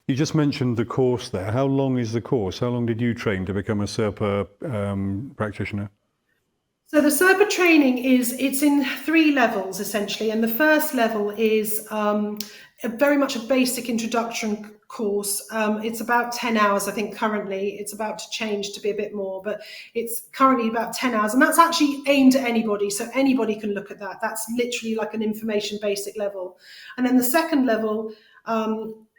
You just mentioned the course there. How long is the course? How long did you train to become a SIRPA practitioner? So the SIRPA training it's in 3 levels essentially, and the first level is very much a basic introduction course. It's about 10 hours, I think currently. It's about to change to be a bit more, but it's currently about 10 hours, and that's actually aimed at anybody, so anybody can look at that. That's literally like an information basic level. And then the second level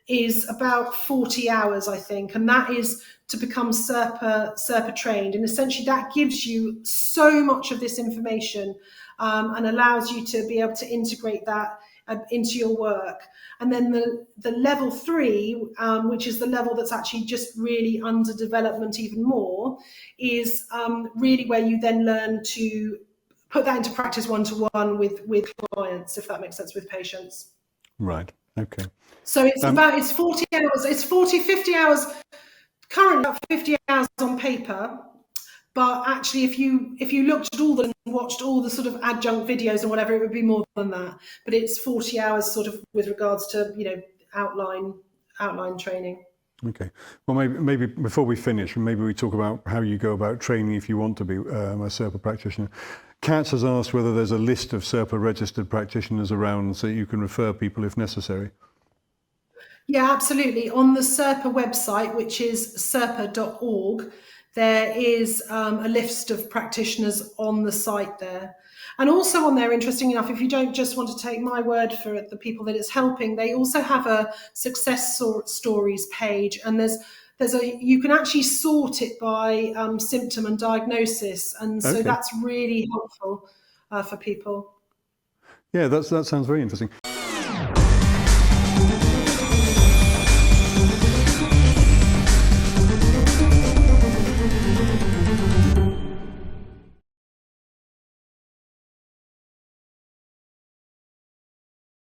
is about 40 hours, I think, and that is to become SIRPA trained. And essentially that gives you so much of this information and allows you to be able to integrate that into your work. And then the level 3, which is the level that's actually just really under development even more, is really where you then learn to put that into practice one-to-one with clients, if that makes sense, with patients. Right. Okay. So it's 40 hours, it's 50 hours, currently about 50 hours on paper, but actually if you looked at all the and watched all the sort of adjunct videos and whatever, it would be more than that. But it's 40 hours sort of with regards to, outline training. Okay. Well, maybe before we finish, maybe we talk about how you go about training if you want to be a SIRPA practitioner. Katz has asked whether there's a list of SIRPA registered practitioners around so you can refer people if necessary. Yeah, absolutely. On the SIRPA website, which is sirpa.org, there is a list of practitioners on the site there. And also on there, interesting enough, if you don't just want to take my word for it, the people that it's helping, they also have a success stories page, and you can actually sort it by symptom and diagnosis, and so that's really helpful for people. Yeah, that sounds very interesting.